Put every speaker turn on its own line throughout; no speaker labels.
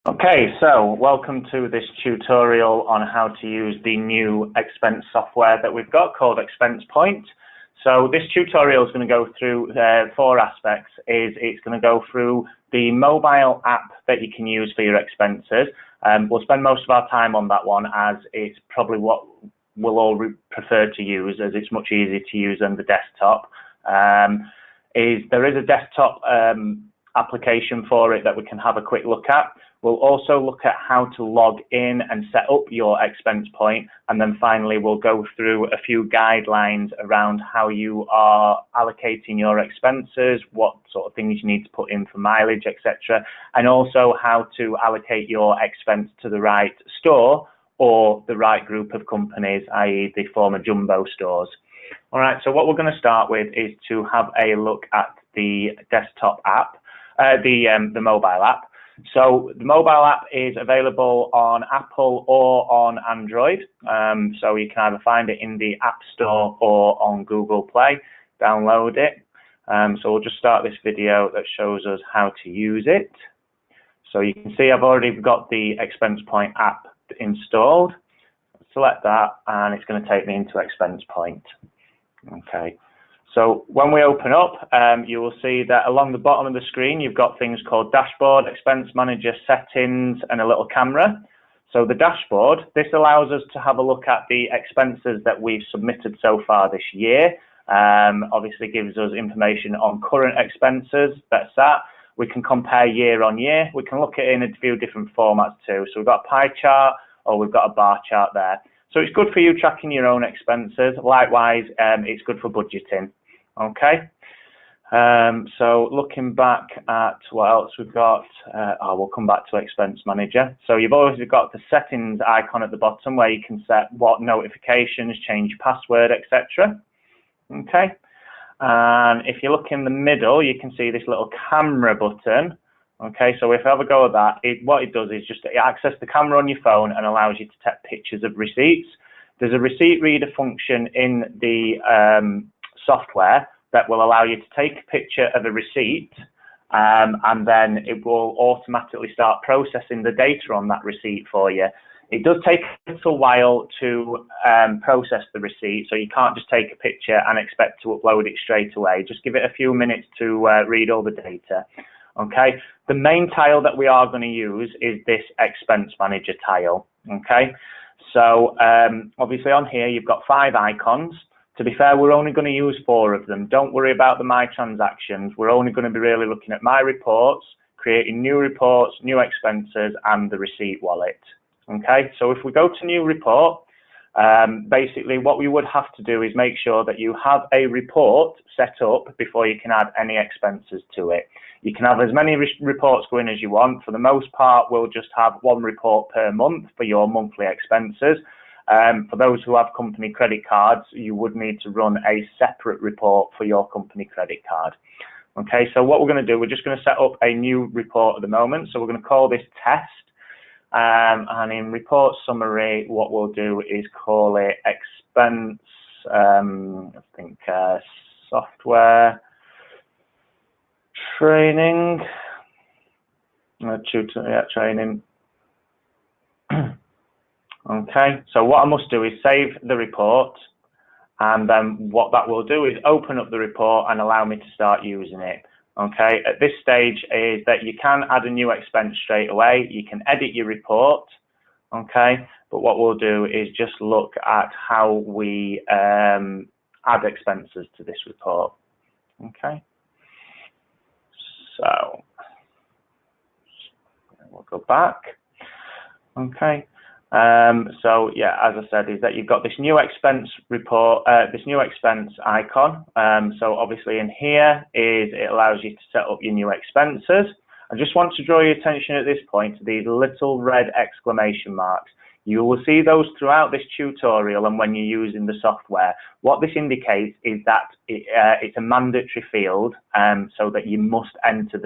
Okay, so welcome to this tutorial on how to use the new expense software that we've got called Expense Point. So this tutorial is going to go through four aspects. It's going to go through the mobile app that you can use for your expenses. We'll spend most of our time on that one as it's probably what we'll all prefer to use, as it's much easier to use than the desktop. There is a desktop application for it that we can have a quick look at. We'll also look at how to log in and set up your Expense Point, and then finally we'll go through a few guidelines around how you are allocating your expenses, what sort of things you need to put in for mileage, etc., and also how to allocate your expense to the right store or the right group of companies, i.e. the former jumbo stores. All right, so what we're going to start with is to have a look at the desktop app, the mobile app. So the mobile app is available on Apple or on Android. So you can either find it in the App Store or on Google Play, download it. So we'll just start this video that shows us how to use it. So you can see I've already got the Expense Point app installed. Select that and it's going to take me into Expense Point. Okay. So when we open up, you will see that along the bottom of the screen, you've got things called Dashboard, Expense Manager, Settings, and a little camera. So the dashboard, this allows us to have a look at the expenses that we've submitted so far this year. Obviously gives us information on current expenses, that's that. We can compare year on year. We can look at it in a few different formats too. So we've got a pie chart or we've got a bar chart there. So it's good for you tracking your own expenses. Likewise, it's good for budgeting. Okay, so looking back at what else we've got, we'll come back to Expense Manager. So you've always got the settings icon at the bottom where you can set what notifications, change password, etc. Okay, and if you look in the middle, you can see this little camera button. Okay, so if I have a go at that, what it does is just access the camera on your phone and allows you to take pictures of receipts. There's a receipt reader function in the software that will allow you to take a picture of a receipt and then it will automatically start processing the data on that receipt for you. It does take a little while to process the receipt, so you can't just take a picture and expect to upload it straight away. Just give it a few minutes to read all the data. Okay, the main tile that we are going to use is this Expense Manager tile. Okay, so obviously on here you've got 5 icons. To be fair, we're only going to use 4 of them. Don't worry about the My Transactions. We're only going to be really looking at My Reports, creating new reports, new expenses, and the Receipt Wallet. Okay, so if we go to New Report, basically what we would have to do is make sure that you have a report set up before you can add any expenses to it. You can have as many reports going as you want. For the most part, we'll just have 1 report per month for your monthly expenses. For those who have company credit cards, you would need to run a separate report for your company credit card. Okay, so what we're going to do, we're just going to set up a new report at the moment. So we're going to call this Test. And in Report Summary, what we'll do is call it Expense, Software Training. Training. Okay, so what I must do is save the report, and then what that will do is open up the report and allow me to start using it. Okay, at this stage is that you can add a new expense straight away. You can edit your report. Okay, but what we'll do is just look at how we add expenses to this report. Okay, so we'll go back. Okay. So yeah, as I said, is that you've got this new expense report, this new expense icon. So obviously in here it allows you to set up your new expenses. I just want to draw your attention at this point to these little red exclamation marks. You will see those throughout this tutorial and when you're using the software. What this indicates is that it's a mandatory field, so that you must enter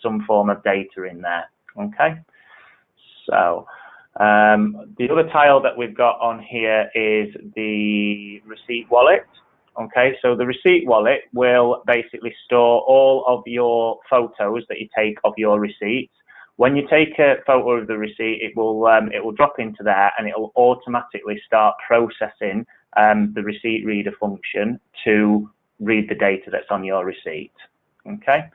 some form of data in there. Okay, so the other tile that we've got on here is the Receipt Wallet. Okay, so the Receipt Wallet will basically store all of your photos that you take of your receipts. When you take a photo of the receipt, it will drop into there, and it will automatically start processing the receipt reader function to read the data that's on your receipt. Okay.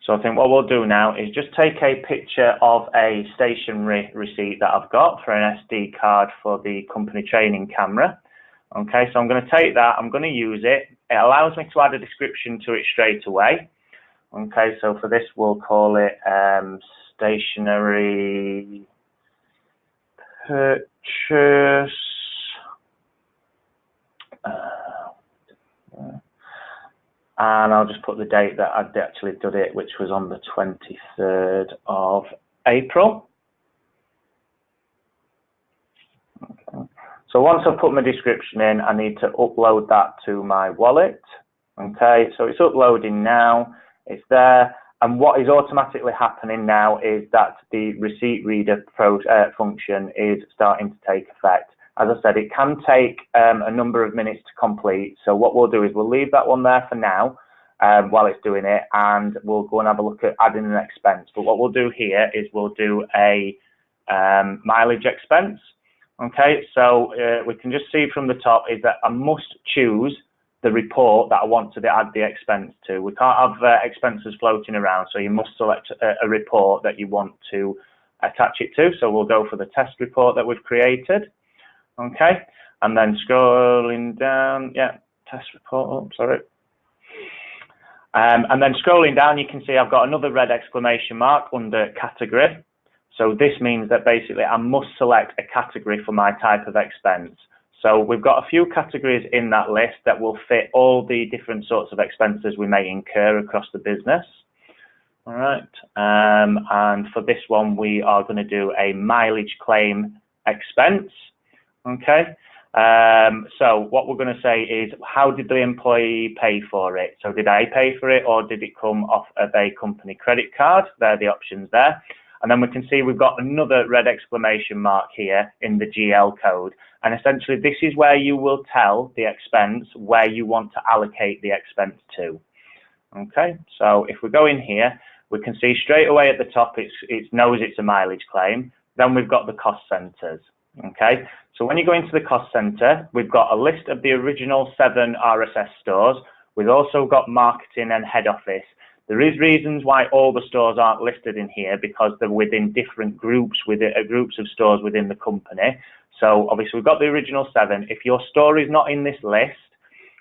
So I think what we'll do now is just take a picture of a stationary receipt that I've got for an SD card for the company training camera. Okay, so I'm going to take that, I'm going to use it. It allows me to add a description to it straight away. Okay, so for this we'll call it stationary purchase. And I'll just put the date that I'd actually done it, which was on the 23rd of April. Okay. So once I've put my description in, I need to upload that to my wallet. Okay, so it's uploading now, it's there. And what is automatically happening now is that the receipt reader function is starting to take effect. As I said, it can take a number of minutes to complete. So what we'll do is we'll leave that one there for now while it's doing it, and we'll go and have a look at adding an expense. But what we'll do here is we'll do a mileage expense. Okay, so we can just see from the top is that I must choose the report that I want to add the expense to. We can't have expenses floating around, so you must select a report that you want to attach it to. So we'll go for the test report that we've created. Okay, and then scrolling down, yeah, test report, oh, sorry. And then scrolling down, you can see I've got another red exclamation mark under category. So this means that basically I must select a category for my type of expense. So we've got a few categories in that list that will fit all the different sorts of expenses we may incur across the business. All right, and for this one, we are going to do a mileage claim expense. Okay, so what we're going to say is, how did the employee pay for it? So did I pay for it, or did it come off of a company credit card? They're the options there. And then we can see we've got another red exclamation mark here in the GL code. And essentially this is where you will tell the expense where you want to allocate the expense to. Okay, so if we go in here, we can see straight away at the top it knows it's a mileage claim. Then we've got the cost centers. Okay, so when you go into the cost center, we've got a list of the original 7 RSS stores. We've also got marketing and head office. There is reasons why all the stores aren't listed in here, because they're within different groups, groups of stores within the company. So obviously we've got the original 7. If your store is not in this list,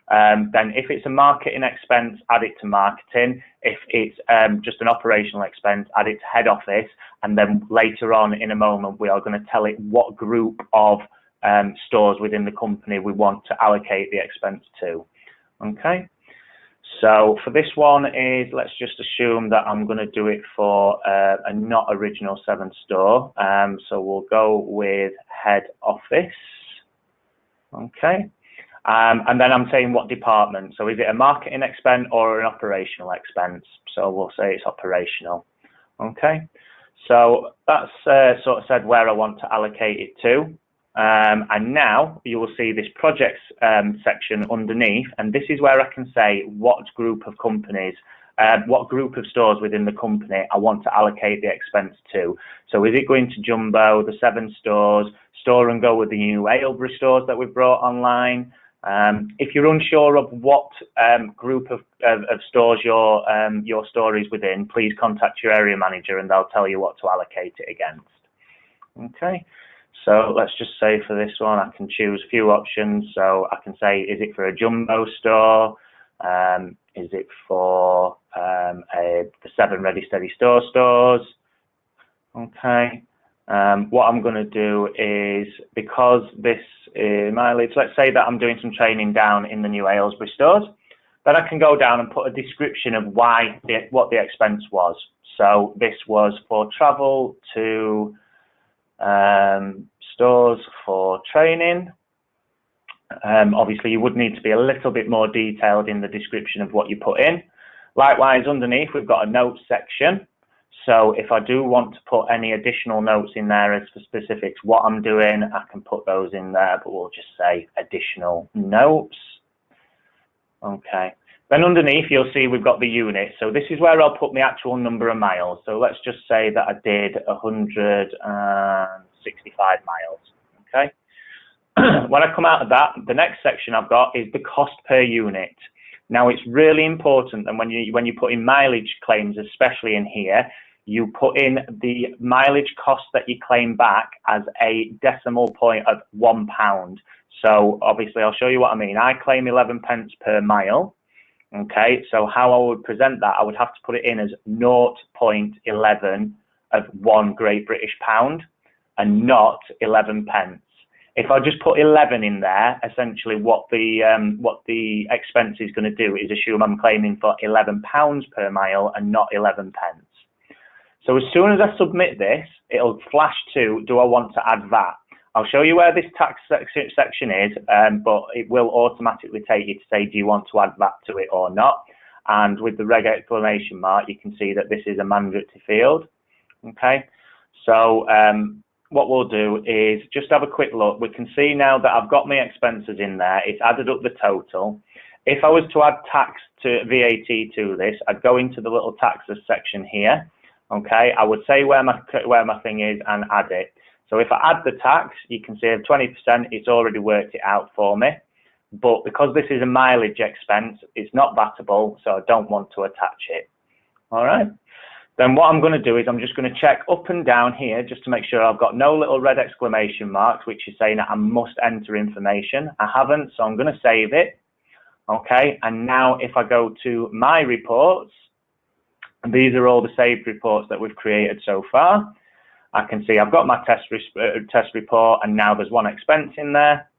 then if it's a marketing expense, add it to marketing. If it's just an operational expense, add it to head office. And then later on in a moment, we are going to tell it what group of stores within the company we want to allocate the expense to. Okay. So for this one let's just assume that I'm going to do it for a not original 7 store. So we'll go with head office. Okay. And then I'm saying what department. So is it a marketing expense or an operational expense? So we'll say it's operational. Okay. So that's sort of said where I want to allocate it to. And now you will see this projects section underneath, and this is where I can say what group of companies, what group of stores within the company I want to allocate the expense to. So is it going to Jumbo, the 7 stores, Store and Go with the new Aylesbury stores that we've brought online? If you're unsure of what group of stores your store is within, please contact your area manager and they'll tell you what to allocate it against. Okay. So let's just say for this one, I can choose a few options. So I can say, is it for a Jumbo store? Is it for the 7 Ready Steady Store stores? Okay. What I'm going to do is, because this mileage, let's say that I'm doing some training down in the new Aylesbury stores, then I can go down and put a description of what the expense was. So this was for travel to stores for training. Obviously you would need to be a little bit more detailed in the description of what you put in. Likewise, underneath we've got a notes section. So if I do want to put any additional notes in there as for specifics what I'm doing, I can put those in there, but we'll just say additional notes. Okay. Then underneath, you'll see we've got the unit. So this is where I'll put my actual number of miles. So let's just say that I did 165 miles, okay? When I come out of that, the next section I've got is the cost per unit. Now, it's really important that when you put in mileage claims, especially in here, you put in the mileage cost that you claim back as a decimal point of £1. So obviously, I'll show you what I mean. I claim 11 pence per mile. Okay, so how I would present that, I would have to put it in as 0.11 of £1 Great British pound and not 11 pence. If I just put 11 in there, essentially what the expense is going to do is assume I'm claiming for £11 per mile and not 11 pence. So as soon as I submit this, it'll flash to, do I want to add VAT? I'll show you where this tax section is, but it will automatically take you to say, do you want to add VAT to it or not? And with the reg exclamation mark, you can see that this is a mandatory field. Okay, so what we'll do is just have a quick look. We can see now that I've got my expenses in there. It's added up the total. If I was to add tax to VAT to this, I'd go into the little taxes section here. Okay, I would say where my thing is and add it. So if I add the tax, you can see 20%, it's already worked it out for me. But because this is a mileage expense, it's not VATable, so I don't want to attach it. All right. Then what I'm going to do is I'm just going to check up and down here just to make sure I've got no little red exclamation marks, which is saying that I must enter information. I haven't, so I'm going to save it. Okay. And now if I go to my reports, and these are all the saved reports that we've created so far. I can see I've got my test report, and now there's one expense in there,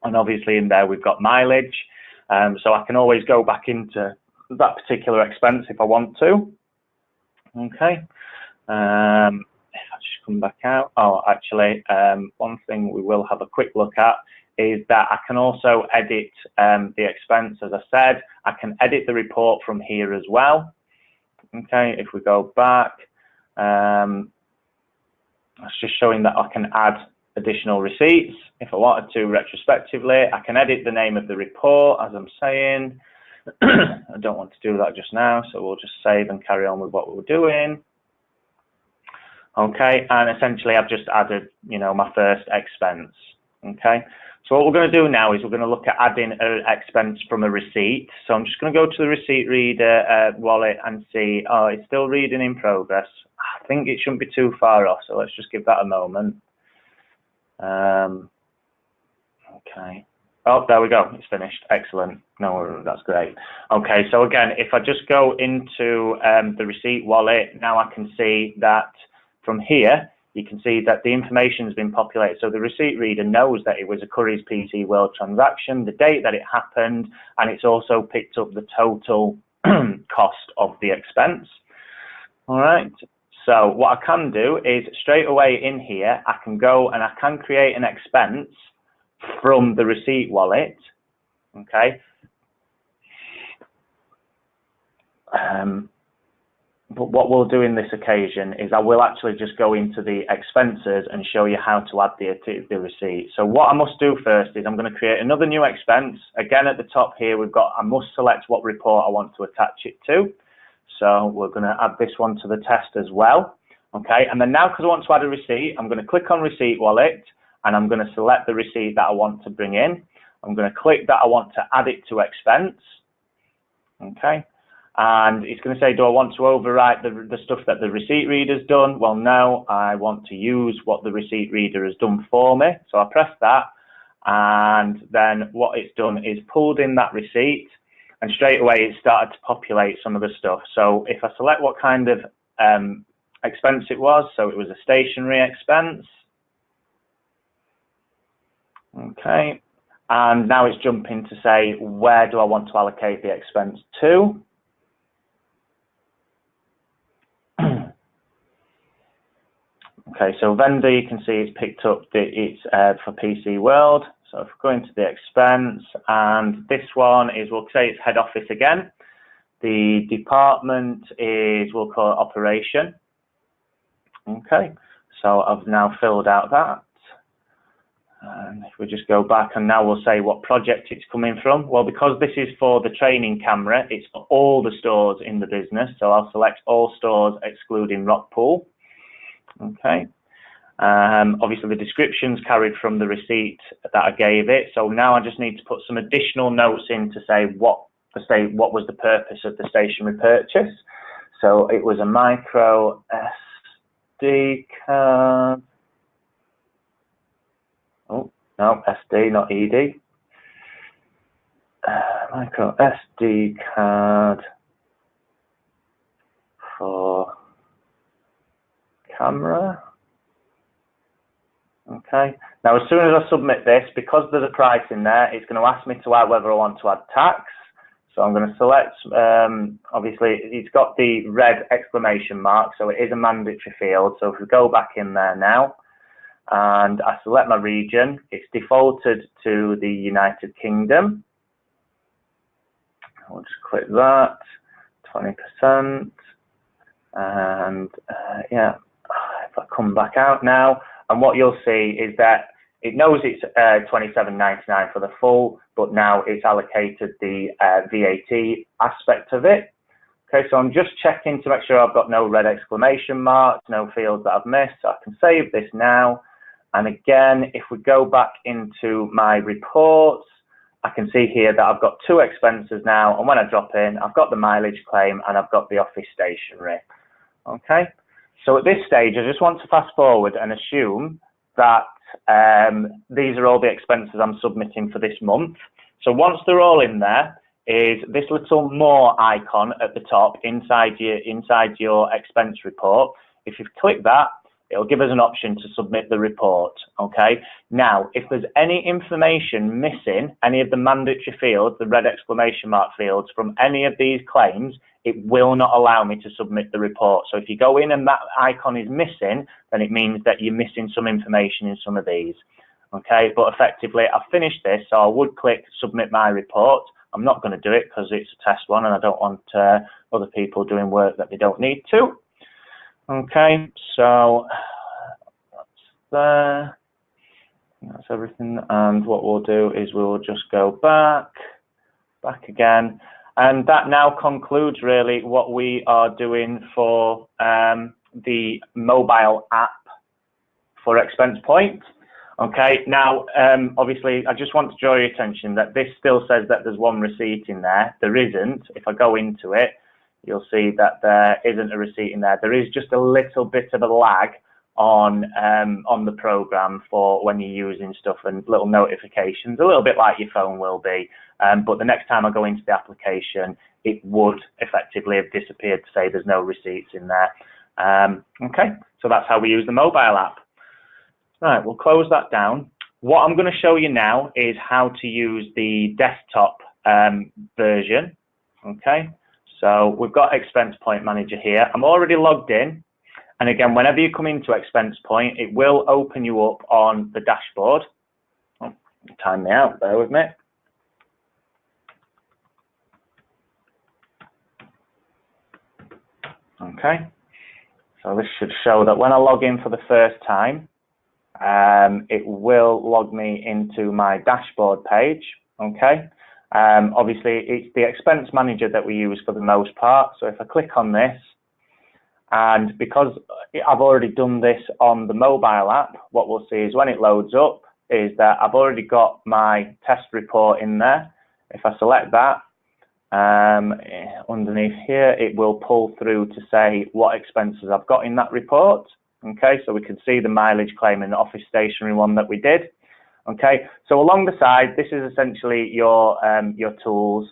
and obviously in there we've got mileage, so I can always go back into that particular expense if I want to. Okay, if I just come back out, oh actually one thing we will have a quick look at is that I can also edit the expense. As I said, I can edit the report from here as well. Okay, if we go back, it's just showing that I can add additional receipts if I wanted to retrospectively. I can edit the name of the report, as I'm saying. I don't want to do that just now, so we'll just save and carry on with what we're doing. Okay, and essentially I've just added, you know, my first expense. Okay, so what we're going to do now is we're going to look at adding an expense from a receipt. So I'm just going to go to the receipt reader wallet and see, oh, it's still reading in progress. I think it shouldn't be too far off, so let's just give that a moment. Okay. Oh, there we go. It's finished. Excellent. No, that's great. Okay, so again, if I just go into the receipt wallet, now I can see that from here, you can see that the information has been populated. So the receipt reader knows that it was a Currys PC World transaction, the date that it happened, and it's also picked up the total cost of the expense. All right. So what I can do is straight away in here, I can go and I can create an expense from the receipt wallet. Okay. But what we'll do in this occasion is I will actually just go into the expenses and show you how to add the receipt. So what I must do first is I'm going to create another new expense. Again, at the top here, we've got, I must select what report I want to attach it to. So we're going to add this one to the test as well. Okay, and then now because I want to add a receipt, I'm going to click on receipt wallet and I'm going to select the receipt that I want to bring in. I'm going to click that I want to add it to expense. Okay, and it's going to say, do I want to overwrite the stuff that the receipt reader's done? Well, no, I want to use what the receipt reader has done for me. So I press that, and then what it's done is pulled in that receipt, and straight away it started to populate some of the stuff. So if I select what kind of expense it was, so it was a stationery expense. Okay, and now it's jumping to say, where do I want to allocate the expense to? Okay, so vendor, you can see it's picked up it's for PC World. So if we go into the expense, and this one is, we'll say it's head office again. The department is, we'll call it operation. Okay, so I've now filled out that. And if we just go back, and now we'll say what project it's coming from. Well, because this is for the training camera, it's for all the stores in the business. So I'll select all stores excluding Rockpool. Okay. Obviously the description's carried from the receipt that I gave it. So now I just need to put some additional notes in to say what was the purpose of the stationery purchase. So it was a micro SD card. Oh, no, SD, not ED. Micro SD card for camera. Okay. Now, as soon as I submit this, because there's a price in there, it's going to ask me to add whether I want to add tax. So I'm going to select, obviously, it's got the red exclamation mark, so it is a mandatory field. So if we go back in there now, and I select my region, it's defaulted to the United Kingdom. I'll just click that, 20%, and yeah, if I come back out now, and what you'll see is that it knows it's $27.99 for the full, but now it's allocated the VAT aspect of it. Okay, so I'm just checking to make sure I've got no red exclamation marks, no fields that I've missed. So I can save this now. And again, if we go back into my reports, I can see here that I've got two expenses now. And when I drop in, I've got the mileage claim and I've got the office stationery. Okay, so at this stage, I just want to fast forward and assume that these are all the expenses I'm submitting for this month. So once they're all in there, is this little more icon at the top inside your expense report. If you click that, it'll give us an option to submit the report. Okay. Now, if there's any information missing, any of the mandatory fields, the red exclamation mark fields from any of these claims, it will not allow me to submit the report. So if you go in and that icon is missing, then it means that you're missing some information in some of these. Okay, but effectively I've finished this, so I would click submit my report. I'm not going to do it because it's a test one and I don't want other people doing work that they don't need to. Okay, so that's there. That's everything. And what we'll do is we'll just go back again. And that now concludes really what we are doing for the mobile app for Expense Point. Okay, now obviously I just want to draw your attention that this still says that there's one receipt in there. There isn't. If I go into it, you'll see that there isn't a receipt in there. There is just a little bit of a lag on the program for when you're using stuff and little notifications, a little bit like your phone will be. But the next time I go into the application, it would effectively have disappeared to say there's no receipts in there. Okay, so that's how we use the mobile app. Right, we'll close that down. What I'm going to show you now is how to use the desktop version. Okay, so we've got Expense Point Manager here. I'm already logged in. And again, whenever you come into Expense Point, it will open you up on the dashboard. Oh, time me out, bear with me. Okay, so this should show that when I log in for the first time, it will log me into my dashboard page. Okay, obviously it's the Expense Manager that we use for the most part. So if I click on this, and because I've already done this on the mobile app, what we'll see is when it loads up is that I've already got my test report in there. If I select that, underneath here, it will pull through to say what expenses I've got in that report. Okay, so we can see the mileage claim and the office stationery one that we did. Okay, so along the side, this is essentially your tools.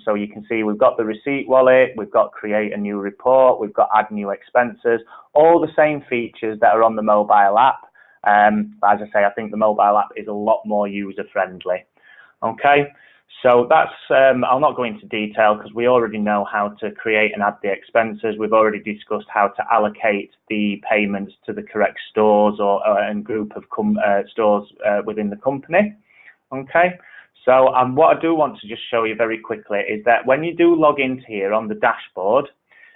So you can see we've got the receipt wallet, we've got create a new report, we've got add new expenses, all the same features that are on the mobile app. But as I say, I think the mobile app is a lot more user friendly. Okay, so that's, I'll not go into detail because we already know how to create and add the expenses. We've already discussed how to allocate the payments to the correct stores or and group of stores within the company. Okay, so what I do want to just show you very quickly is that when you do log into here on the dashboard,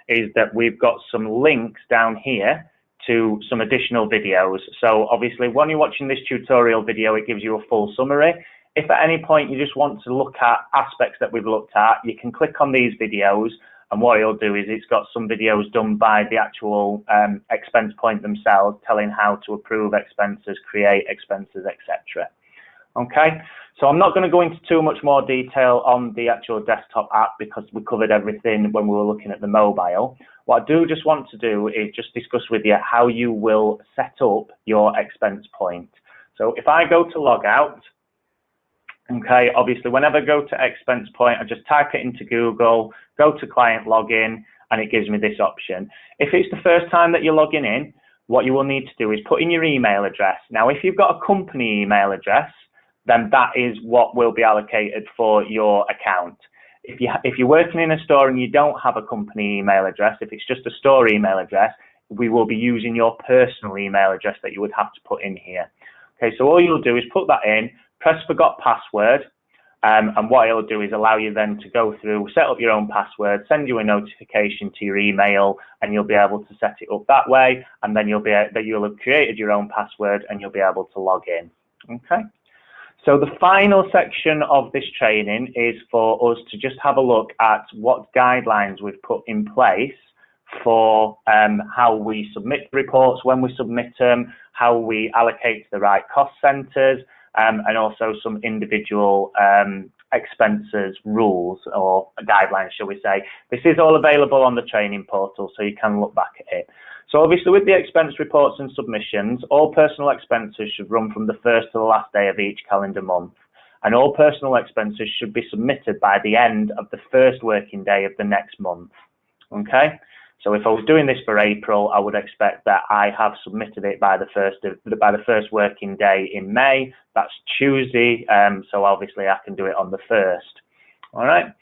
is that we've got some links down here to some additional videos. So obviously when you're watching this tutorial video, it gives you a full summary. If at any point you just want to look at aspects that we've looked at, you can click on these videos, and what it'll do is it's got some videos done by the actual expense point themselves, telling how to approve expenses, create expenses, etc. Okay, so I'm not going to go into too much more detail on the actual desktop app because we covered everything when we were looking at the mobile. What I do just want to do is just discuss with you how you will set up your expense point. So if I go to log out, okay, obviously whenever I go to expense point, I just type it into Google, go to client login, and it gives me this option. If it's the first time that you're logging in, what you will need to do is put in your email address. Now, if you've got a company email address, then that is what will be allocated for your account. If you're working in a store and you don't have a company email address, if it's just a store email address, we will be using your personal email address that you would have to put in here. Okay, so all you'll do is put that in, press forgot password, and what it'll do is allow you then to go through, set up your own password, send you a notification to your email, and you'll be able to set it up that way, and then you'll have created your own password and you'll be able to log in. Okay. So the final section of this training is for us to just have a look at what guidelines we've put in place for how we submit reports, when we submit them, how we allocate to the right cost centres, and also some individual expenses rules or guidelines, shall we say. This is all available on the training portal, so you can look back at it. So obviously with the expense reports and submissions, all personal expenses should run from the first to the last day of each calendar month. And all personal expenses should be submitted by the end of the first working day of the next month. Okay? So if I was doing this for April, I would expect that I have submitted it by the first working day in May. That's Tuesday, so obviously I can do it on the 1st. All right.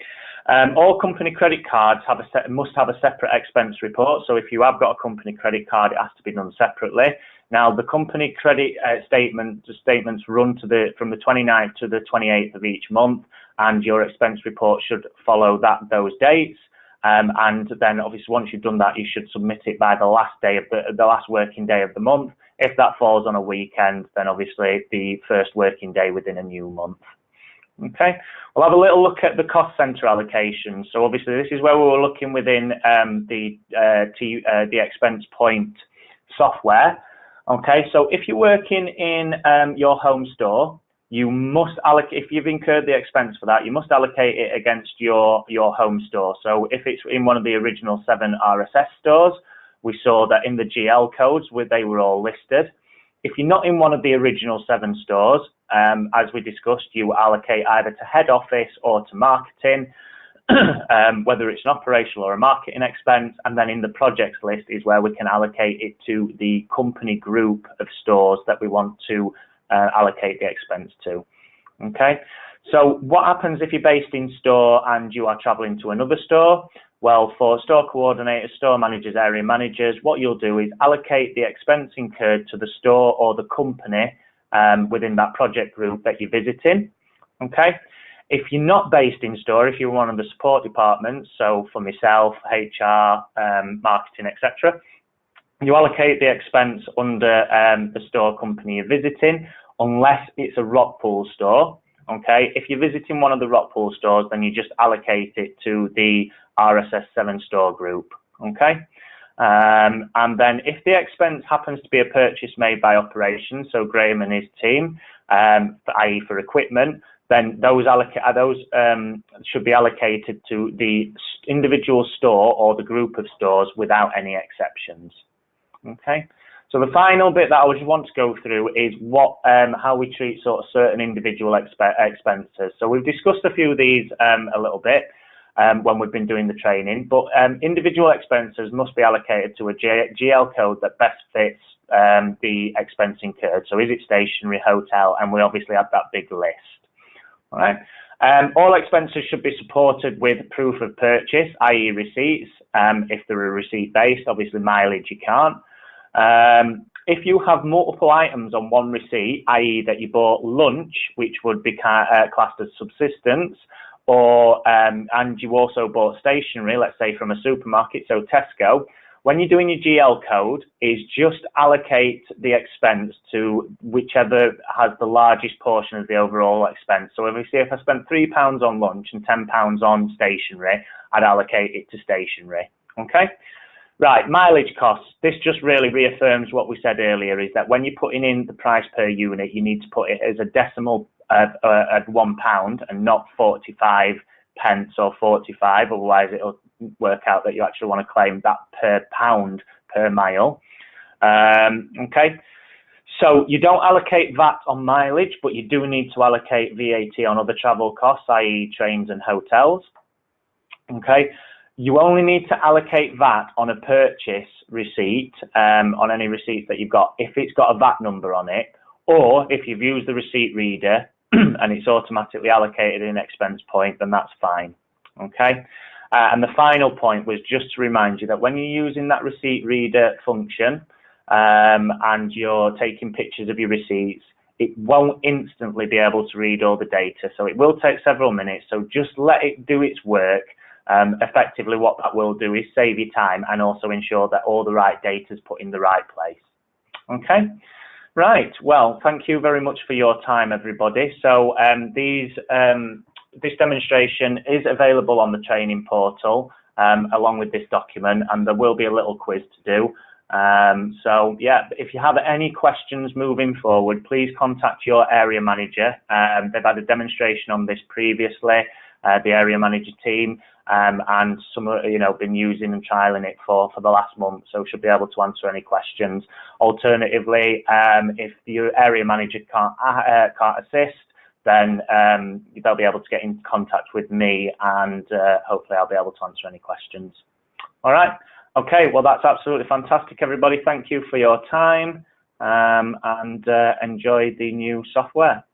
All company credit cards must have a separate expense report. So if you have got a company credit card, it has to be done separately. Now, the company credit statements run from the 29th to the 28th of each month, and your expense report should follow those dates. And then, obviously, once you've done that, you should submit it by the last day of the last working day of the month. If that falls on a weekend, then obviously the first working day within a new month. Okay, we'll have a little look at the cost center allocation. So obviously this is where we were looking within the expense point software. Okay, so if you're working in your home store, you must allocate, if you've incurred the expense for that, you must allocate it against your home store. So if it's in one of the original 7 RSS stores, we saw that in the GL codes they were all listed. If you're not in one of the original 7 stores, as we discussed, you allocate either to head office or to marketing, whether it's an operational or a marketing expense, and then in the projects list is where we can allocate it to the company group of stores that we want to allocate the expense to. Okay, so what happens if you're based in store and you are traveling to another store? Well, for store coordinators, store managers, area managers, what you'll do is allocate the expense incurred to the store or the company within that project group that you're visiting. Okay. If you're not based in store, if you're one of the support departments, so for myself, HR, marketing, etc., you allocate the expense under the store company you're visiting, unless it's a Rockpool store. Okay, if you're visiting one of the Rockpool stores, then you just allocate it to the RSS 7 store group. Okay, and then if the expense happens to be a purchase made by operations, so Graham and his team, i.e. for equipment, then those should be allocated to the individual store or the group of stores without any exceptions. Okay. So the final bit that I would want to go through is how we treat sort of certain individual expenses. So we've discussed a few of these a little bit when we've been doing the training, but individual expenses must be allocated to a GL code that best fits the expense incurred. So is it stationery, hotel, and we obviously have that big list. All right. All expenses should be supported with proof of purchase, i.e. receipts. If they're receipt-based, obviously mileage you can't. If you have multiple items on one receipt, i.e. that you bought lunch, which would be classed as subsistence, or and you also bought stationery, let's say from a supermarket, so Tesco, when you're doing your GL code, is just allocate the expense to whichever has the largest portion of the overall expense. So if I spent £3 on lunch and £10 on stationery, I'd allocate it to stationery. Okay. Right, mileage costs. This just really reaffirms what we said earlier, is that when you're putting in the price per unit, you need to put it as a decimal at £1 and not 45 pence or 45, otherwise it'll work out that you actually want to claim that per pound per mile. Okay, so you don't allocate VAT on mileage, but you do need to allocate VAT on other travel costs, i.e. trains and hotels. Okay, you only need to allocate VAT on a purchase receipt, on any receipt that you've got, if it's got a VAT number on it, or if you've used the receipt reader and it's automatically allocated in expense point, then that's fine. Okay. And the final point was just to remind you that when you're using that receipt reader function and you're taking pictures of your receipts, it won't instantly be able to read all the data. So it will take several minutes. So just let it do its work. Effectively, what that will do is save you time and also ensure that all the right data is put in the right place. Okay. Right, well, thank you very much for your time, everybody. So this demonstration is available on the training portal along with this document, and there will be a little quiz to do. So yeah, if you have any questions moving forward, please contact your area manager. They've had a demonstration on this previously, the area manager team, and some, been using and trialing it for the last month, so should be able to answer any questions. Alternatively, if your area manager can't assist, then they'll be able to get in contact with me, and hopefully I'll be able to answer any questions. All right. Okay. Well, that's absolutely fantastic, everybody. Thank you for your time, and enjoy the new software.